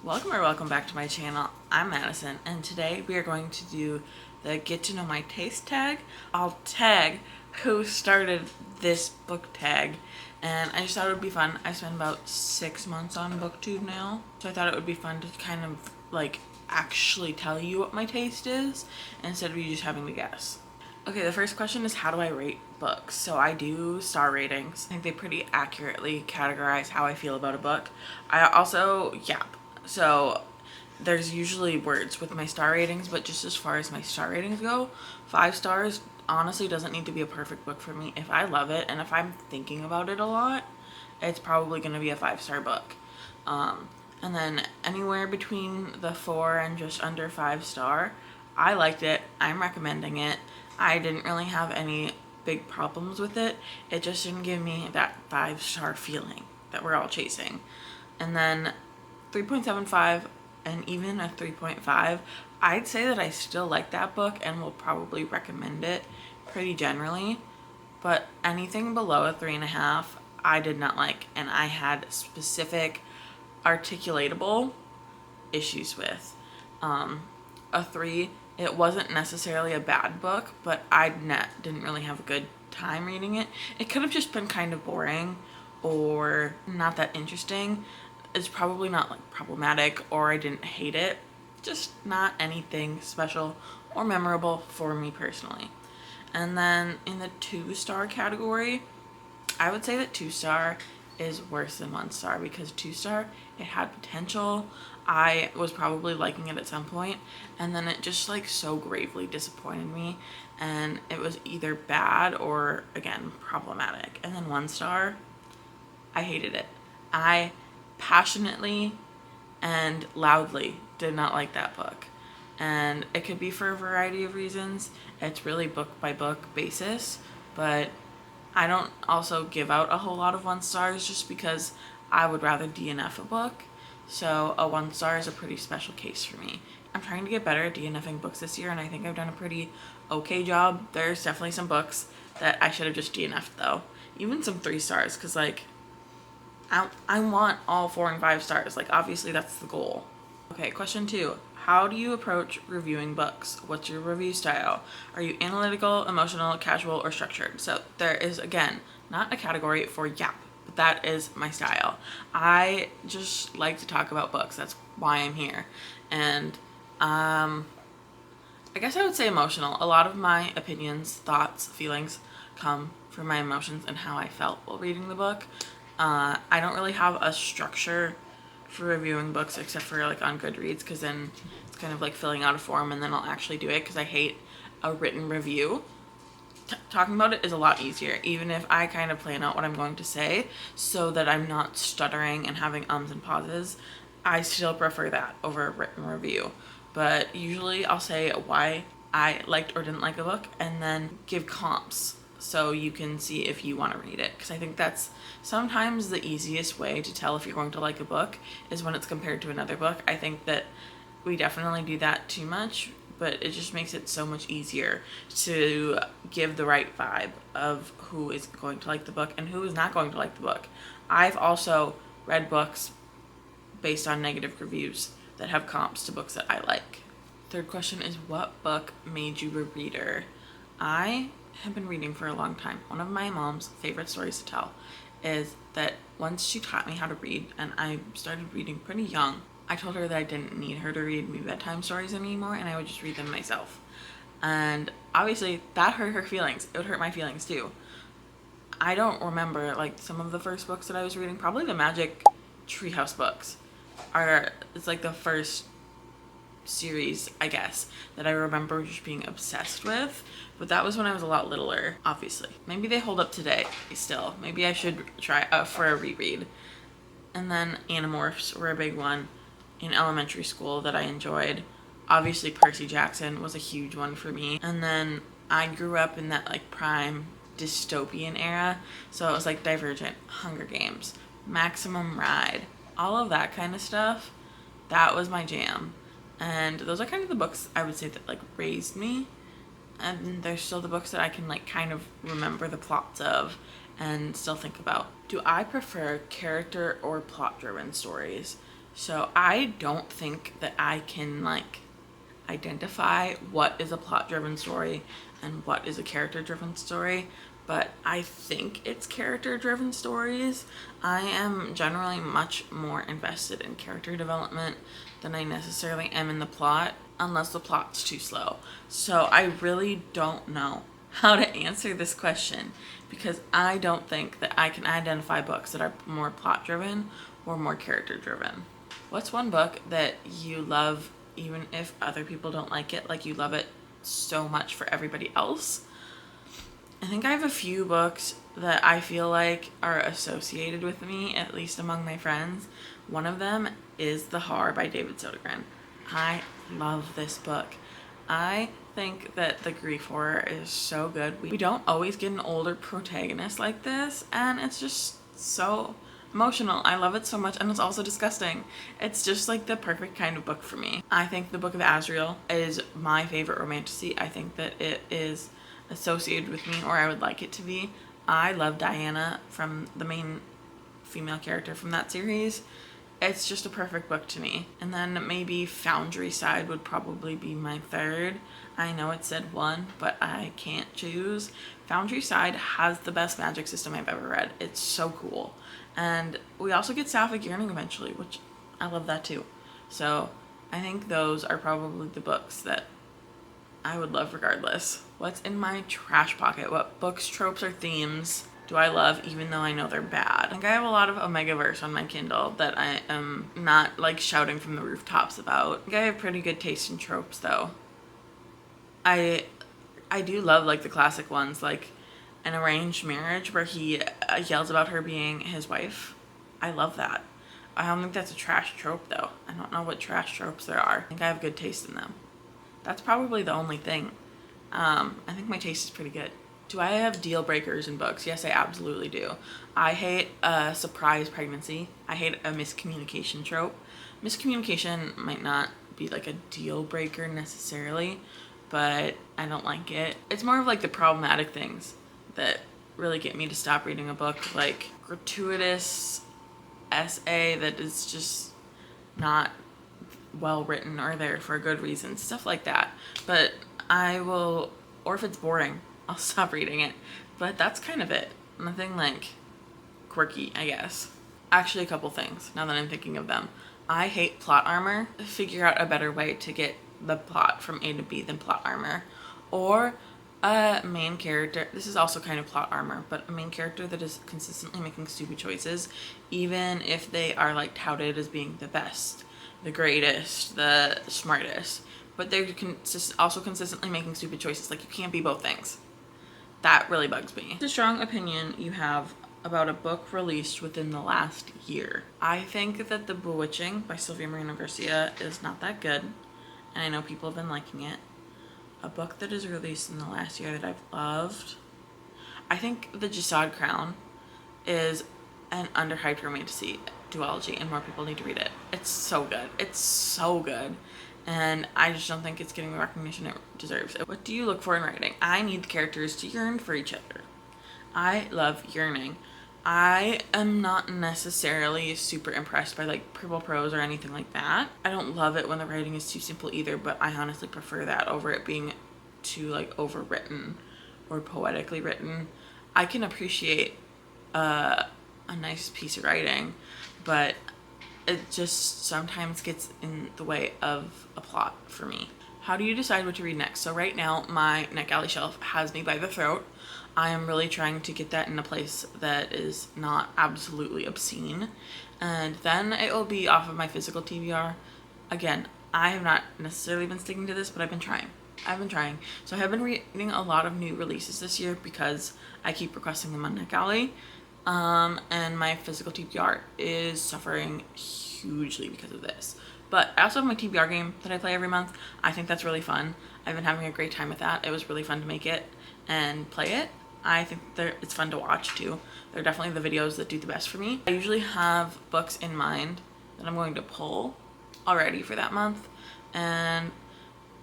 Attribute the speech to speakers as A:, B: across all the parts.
A: Welcome back to my channel. I'm Madison, and today we are going to do the Get to Know My Taste tag. I'll tag who started this book tag, and I just thought it would be fun. I spent about 6 months on Booktube now, so I thought it would be fun to kind of like actually tell you what my taste is instead of you just having to guess. Okay, the first question is, how do I rate books? So I do star ratings. I think they pretty accurately categorize how I feel about a book. I also yap. So there's usually words with my star ratings, but just as far as my star ratings go, 5 stars honestly doesn't need to be a perfect book for me. If I love it and if I'm thinking about it a lot, it's probably going to be a 5-star book. And then anywhere between the 4 and just under 5 star, I liked it. I'm recommending it. I didn't really have any big problems with it. It just didn't give me that 5-star feeling that we're all chasing. And then 3.75 and even a 3.5, I'd say that I still like that book and will probably recommend it pretty generally. But anything below a 3.5, I did not like, and I had specific articulatable issues with. A 3, it wasn't necessarily a bad book, but I didn't really have a good time reading it. It could have just been kind of boring or not that interesting. It's probably not like problematic, or I didn't hate it. Just not anything special or memorable for me personally. And then in the 2-star category, I would say that 2-star is worse than 1-star, because 2-star, it had potential. I was probably liking it at some point, and then it just like so gravely disappointed me, and it was either bad or again problematic. And then 1-star, I hated it. I passionately and loudly did not like that book, and it could be for a variety of reasons. It's really book by book basis, but I don't also give out a whole lot of 1-stars just because I would rather DNF a book. So a 1-star is a pretty special case for me. I'm trying to get better at DNFing books this year, and I think I've done a pretty okay job. There's definitely some books that I should have just DNF'd though. Even some 3 stars, because like I want all 4 and 5 stars. Like obviously that's the goal. Okay, question 2. How do you approach reviewing books? What's your review style? Are you analytical, emotional, casual, or structured? So there is, again, not a category for yap, but that is my style. I just like to talk about books. That's why I'm here. And I guess I would say emotional. A lot of my opinions, thoughts, feelings come from my emotions and how I felt while reading the book. I don't really have a structure for reviewing books except for like on Goodreads, because then it's kind of like filling out a form and then I'll actually do it, because I hate a written review. Talking about it is a lot easier, even if I kind of plan out what I'm going to say so that I'm not stuttering and having ums and pauses. I still prefer that over a written review. But usually I'll say why I liked or didn't like a book and then give comps so you can see if you want to read it, because I think that's sometimes the easiest way to tell if you're going to like a book is when it's compared to another book. I think that we definitely do that too much, but it just makes it so much easier to give the right vibe of who is going to like the book and who is not going to like the book. I've also read books based on negative reviews that have comps to books that I like. Third question is, what book made you a reader? I have been reading for a long time. One of my mom's favorite stories to tell is that once she taught me how to read, and I started reading pretty young, I told her that I didn't need her to read me bedtime stories anymore and I would just read them myself. And obviously that hurt her feelings. It would hurt my feelings too. I don't remember like some of the first books that I was reading. Probably the Magic Treehouse books it's like the first series, I guess, that I remember just being obsessed with, but that was when I was a lot littler, obviously. Maybe they hold up today still. Maybe I should try for a reread. And then Animorphs were a big one in elementary school that I enjoyed. Obviously Percy Jackson was a huge one for me. And then I grew up in that like prime dystopian era, so it was like Divergent, Hunger Games, Maximum Ride, all of that kind of stuff. That was my jam. And those are kind of the books I would say that like raised me, and they're still the books that I can like kind of remember the plots of and still think about. Do I prefer character or plot driven stories? So I don't think that I can like identify what is a plot driven story and what is a character driven story, but I think it's character driven stories. I am generally much more invested in character development than I necessarily am in the plot, unless the plot's too slow. So I really don't know how to answer this question, because I don't think that I can identify books that are more plot driven or more character driven. What's one book that you love even if other people don't like it, like you love it so much for everybody else? I think I have a few books that I feel like are associated with me, at least among my friends. One of them is The Horror by David Sodergren. I love this book. I think that the grief horror is so good. We don't always get an older protagonist like this, and it's just so emotional. I love it so much, and it's also disgusting. It's just like the perfect kind of book for me. I think the Book of Azrael is my favorite romantasy. I think that it is associated with me, or I would like it to be. I love Diana, from the main female character from that series. It's just a perfect book to me. And then maybe Foundry Side would probably be my third. I know it said one, but I can't choose. Foundry Side has the best magic system I've ever read. It's so cool. And we also get Sapphic Yearning eventually, which I love that too. So I think those are probably the books that I would love regardless. What's in my trash pocket? What books, tropes, or themes do I love even though I know they're bad? I think I have a lot of Omegaverse on my Kindle that I am not like shouting from the rooftops about. I think I have pretty good taste in tropes though. I do love like the classic ones, like An Arranged Marriage, where he yells about her being his wife. I love that. I don't think that's a trash trope though. I don't know what trash tropes there are. I think I have good taste in them. That's probably the only thing. I think my taste is pretty good. Do I have deal breakers in books? Yes, I absolutely do. I hate a surprise pregnancy. I hate a miscommunication trope. Miscommunication might not be like a deal breaker necessarily, but I don't like it. It's more of like the problematic things that really get me to stop reading a book, like gratuitous essay that is just not well written or there for a good reason, stuff like that. But I will, or if it's boring, I'll stop reading it. But that's kind of it. Nothing like quirky, I guess. Actually, a couple things now that I'm thinking of them. I hate plot armor. Figure out a better way to get the plot from A to B than plot armor. Or a main character, this is also kind of plot armor, but a main character that is consistently making stupid choices, even if they are like touted as being the best, the greatest, the smartest, but they're also consistently making stupid choices. Like, you can't be both things. That really bugs me. What's a strong opinion you have about a book released within the last year? I think that The Bewitching by Sylvia Marina Garcia is not that good, and I know people have been liking it. A book that is released in the last year that I've loved, I think The Jasad Crown is an underhyped romantasy duology, and more people need to read it. It's so good. It's so good. And I just don't think it's getting the recognition it deserves. What do you look for in writing? I need the characters to yearn for each other. I love yearning. I am not necessarily super impressed by like purple prose or anything like that. I don't love it when the writing is too simple either, but I honestly prefer that over it being too like overwritten or poetically written. I can appreciate a nice piece of writing, but it just sometimes gets in the way of a plot for me. How do you decide what to read next? So right now, my NetGalley shelf has me by the throat. I am really trying to get that in a place that is not absolutely obscene. And then it will be off of my physical TBR. Again, I have not necessarily been sticking to this, but I've been trying. So I have been reading a lot of new releases this year because I keep requesting them on NetGalley. And my physical TBR is suffering hugely because of this. But I also have my TBR game that I play every month. I think that's really fun. I've been having a great time with that. It was really fun to make it and play it. I think it's fun to watch too. They're definitely the videos that do the best for me. I usually have books in mind that I'm going to pull already for that month. And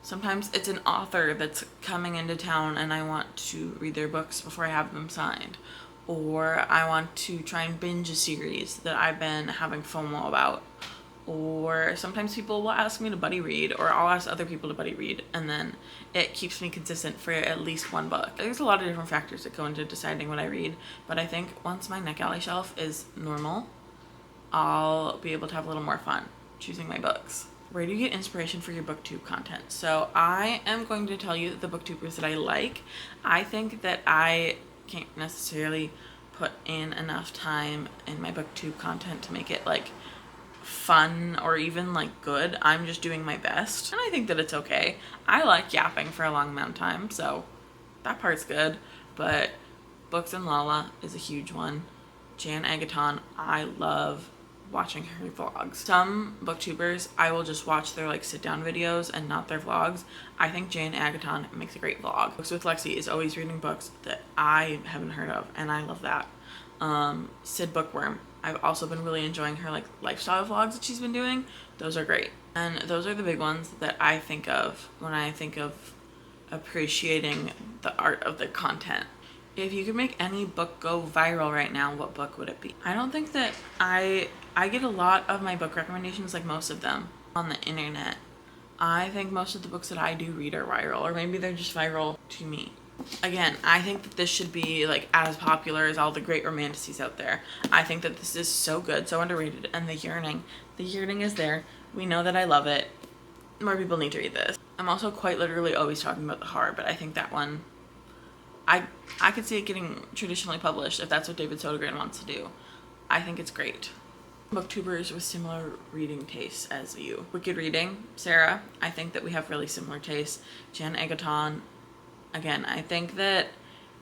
A: sometimes it's an author that's coming into town and I want to read their books before I have them signed. Or I want to try and binge a series that I've been having FOMO about. or sometimes people will ask me to buddy read, or I'll ask other people to buddy read, and then it keeps me consistent for at least one book. There's a lot of different factors that go into deciding what I read, but I think once my NetGalley shelf is normal, I'll be able to have a little more fun choosing my books. Where do you get inspiration for your booktube content? So I am going to tell you the booktubers that I like. I think that I can't necessarily put in enough time in my booktube content to make it like fun or even like good. I'm just doing my best, and I think that it's okay. I like yapping for a long amount of time, so that part's good. But Books and Lala is a huge one. Jan Agaton, I love watching her vlogs. Some booktubers, I will just watch their like sit down videos and not their vlogs. I think Jane Agaton makes a great vlog. Books with Lexi is always reading books that I haven't heard of, and I love that. Sid Bookworm, I've also been really enjoying her like lifestyle vlogs that she's been doing. Those are great. And those are the big ones that I think of when I think of appreciating the art of the content. If you could make any book go viral right now, what book would it be? I don't think that I get a lot of my book recommendations, like most of them, on the internet. I think most of the books that I do read are viral, or maybe they're just viral to me. Again, I think that this should be like as popular as all the great romantices out there. I think that this is so good, so underrated. And The Yearning is there. We know that I love it. More people need to read this. I'm also quite literally always talking about The Horror, but I think that one, I could see it getting traditionally published if that's what David Sodergren wants to do. I think it's great. Booktubers with similar reading tastes as you. Wicked Reading, Sarah, I think that we have really similar tastes. Jan Agaton, again, I think that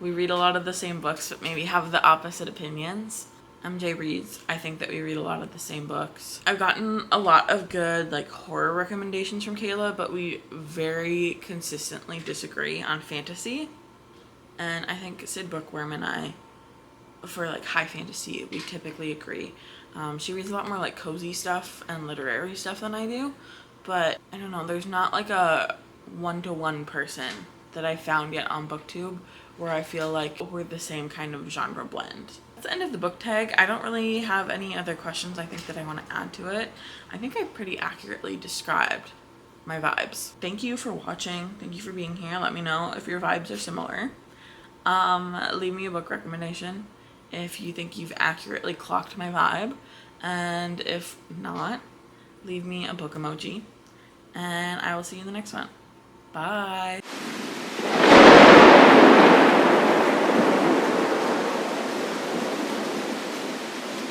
A: we read a lot of the same books but maybe have the opposite opinions. MJ Reads, I think that we read a lot of the same books. I've gotten a lot of good like horror recommendations from Kayla, but we very consistently disagree on fantasy. And I think Sid Bookworm and I, for like high fantasy, we typically agree. She reads a lot more like cozy stuff and literary stuff than I do, but I don't know, there's not like a one-to-one person that I found yet on BookTube where I feel like we're the same kind of genre blend. That's the end of the book tag. I don't really have any other questions I think that I want to add to it. I think I pretty accurately described my vibes. Thank you for watching. Thank you for being here. Let me know if your vibes are similar. Leave me a book recommendation if you think you've accurately clocked my vibe, and if not, leave me a book emoji, and I will see you in the next one. Bye.